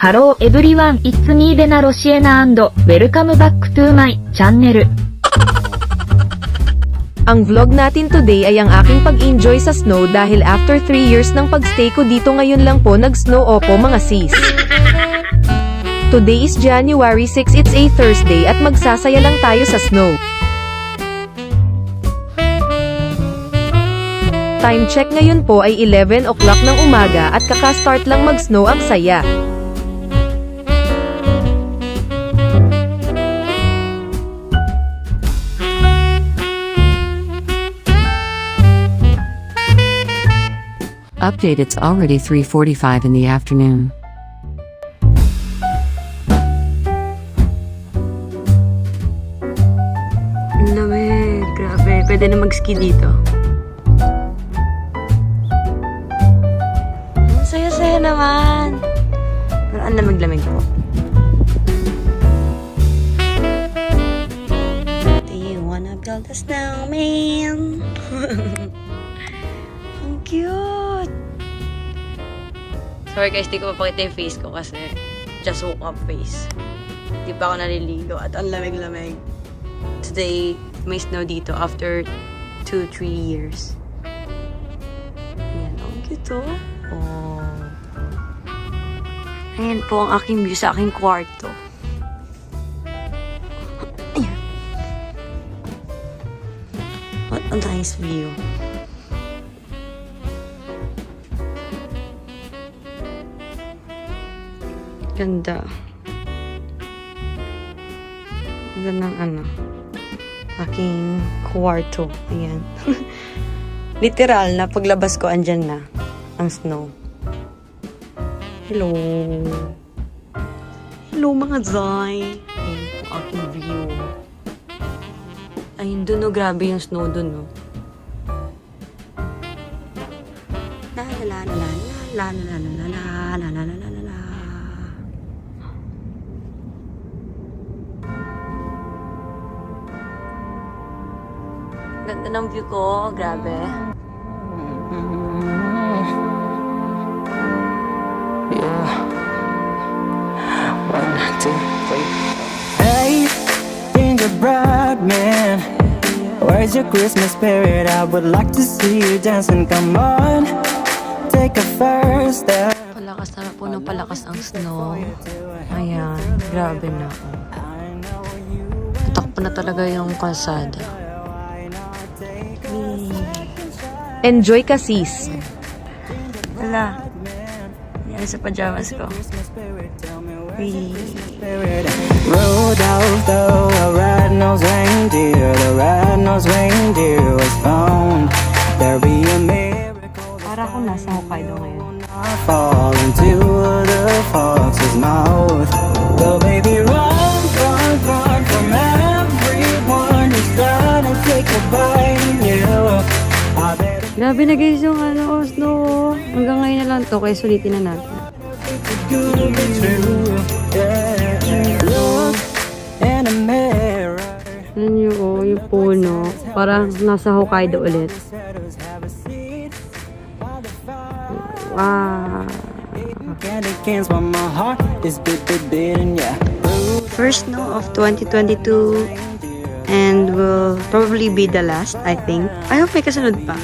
Hello everyone, it's me Vena Roshiena and welcome back to my channel. Ang vlog natin today ay ang aking pag-enjoy sa snow dahil after 3 years ng pagstay ko dito ngayon lang po nag-snow opo mga sis. Today is January 6, it's a Thursday at magsasaya lang tayo sa snow. Time check ngayon po ay 11 o'clock ng umaga at kaka-start lang mag-snow ang saya. Update, it's already 3:45 in the afternoon. Ang lamig, grabe. Pwede na mag-ski dito. Ang saya-saya naman. Pero ang lamig-lamig po. Do you wanna build a snowman? Ang cute! Sorry guys, di ko mapakita yung face ko kasi just woke up face. Di pa ako naliligo at ang lamig-lamig. Today, may snow dito after 2-3 years. Ayan, ang cute oh. Ayan po ang aking view sa aking kwarto. Ayan. What a nice view. Ganda. Ganda ng aking kwarto. Ayan. Literal na paglabas ko, andyan na ang snow. Hello. Hello mga Zay. Ayan po aking view. Ayun dun oh, grabe yung snow dun oh. La la la la la la la la la la la la la la. Ganda ng view ko, grabe. Yeah. 1, 2, 3. Hey, gingerbread man, where's your Christmas spirit? I would like to see you dancing. Come on, take a first step. Palakas na po ng palakas ang snow. Ayan, grabe na. Tatakpo na talaga yung kalsada. Enjoy ka sis. Wala. Yan sa pajamas ko. Rode out the red-nosed reindeer. The red-nosed reindeer was found. There be a miracle. Para akong nasa Hokkaido ngayon. Fall into the fox's mouth. The baby run, run, run from everyone who's trying to take a bite of you. I bet Grabe na guys yung snow. Hanggang ngayon na lang to, kaya sulitin na natin. Yan yung puno. Parang nasa Hokkaido ulit. Wow. First snow of 2022 and will probably be the last, I think. I hope may kasunod pa.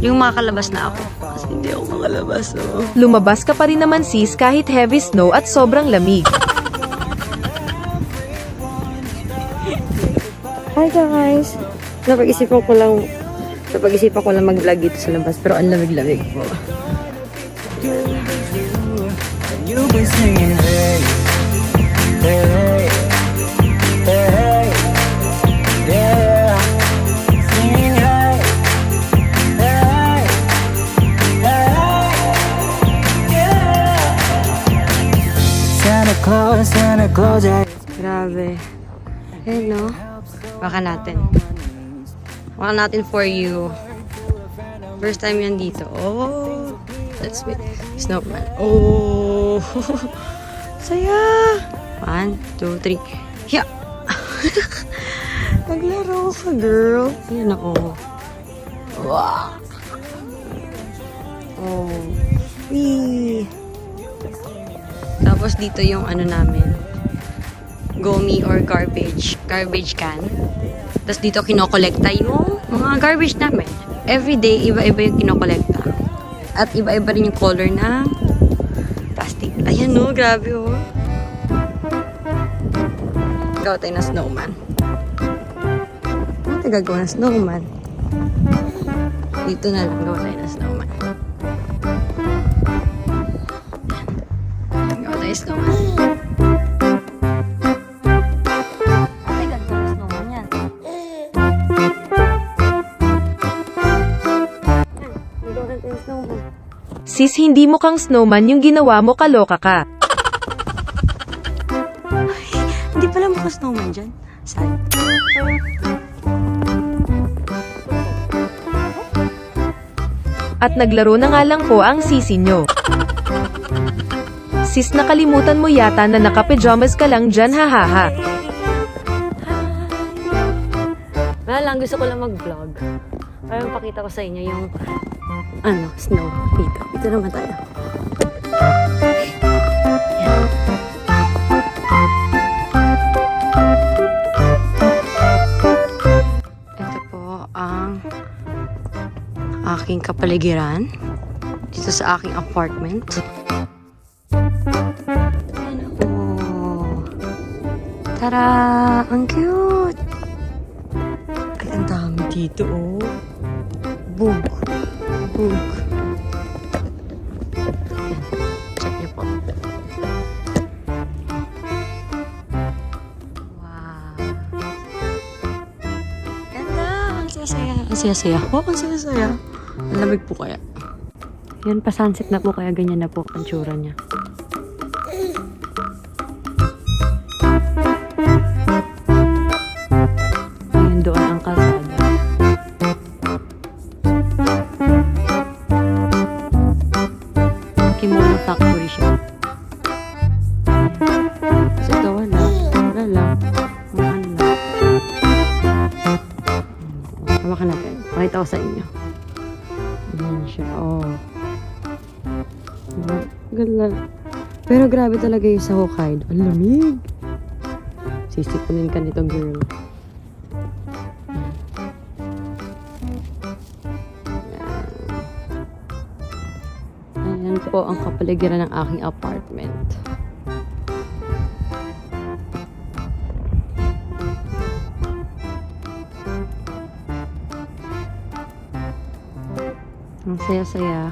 Yung makakalabas na ako. Kasi hindi ako makalabas, oh. Lumabas ka pa rin naman sis kahit heavy snow at sobrang lamig. Hi guys! Napag-isipan ko lang mag-vlog dito sa labas, pero ang lamig-lamig po. You've been singing, hey, hey, hey, yeah, singing, hey, hey, hey, yeah. Santa Claus, yeah. Grabe. Ayun, no? Baka natin for you. First time yan dito. Oh! Let's wait. Snowman. Oh! Saya! 1, 2, 3. Yeah! Maglaro ka, girl. Ayan ako. Wow! Oh. Wee. Tapos dito yung ano namin, gomi or garbage can. Tapos dito kinokolekta yung mga garbage namin. Everyday, iba-iba yung kinokolekta. At iba-iba rin yung color ng plastic. Ayan no, grabe oh. Gawa tayo ng snowman. Ano gagawa ng snowman? Dito na lang gawa tayo ng snowman. Gawa tayo ng snowman. Ay, gagawa ng snowman yan. Gawa tayo ng snowman. Sis, hindi mo kang snowman yung ginawa mo, kaloka ka. Hindi pala mukha snowman dyan. Sad. At naglaro na nga lang po ang sisi nyo. Sis, nakalimutan mo yata na naka-pajamas ka lang dyan, hahaha. Wala lang, gusto ko lang mag-vlog. Para mapakita ko sa inyo yung snow dito. Dito naman tayo. Yan. Ito po ang aking kapaligiran dito sa aking apartment. Ayan po. Tara! Ang cute! Ay, ang dami dito oh. Bug. Bug. Check niyo po. Wow. Ganda! Ang saya-saya. Ang saya-saya. Oh, ang saya-saya. Ang lamig po kaya. Yan, pa-sunset na po kaya ganyan na po ang tsura niya. Ayun doon ang kalsada. Kimono factory siya. Kasi ito wala. Wala lang. Wala lang. Hawakan natin. Pakita ko sa inyo. Ayan siya. Oh. Gala. Pero grabe talaga yung sa Hokkaido. Ang lamig. Sisipunin ka nito, girl. Ayan po ang kapaligiran ng aking apartment. Ang saya-saya.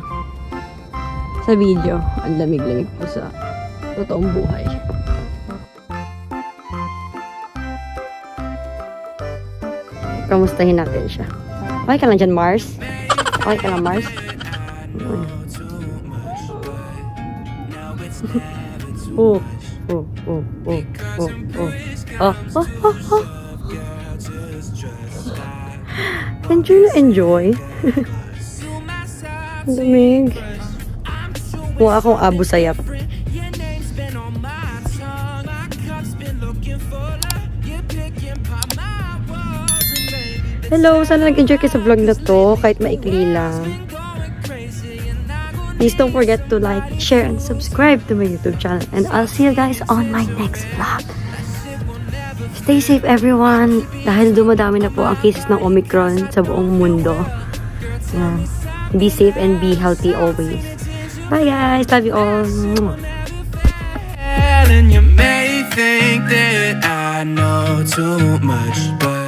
Sa video, ang lamig-lamig po sa totoong buhay. Kamustahin natin siya. Okay ka lang dyan, Mars? Okay ka lang, Mars? Oh, oh, oh, oh, oh, oh. Oh, oh, oh, oh. Enjoy na enjoy. Ang lamig. Kung akong abo sayap. Hello! Sana nag-enjoy kayo sa vlog na to, kahit maikli lang. Please don't forget to like, share, and subscribe to my YouTube channel. And I'll see you guys on my next vlog. Stay safe everyone, dahil dumadami na po ang cases ng Omicron sa buong mundo. Be safe and be healthy always. Bye guys, love you all. And you may think that I know too much, but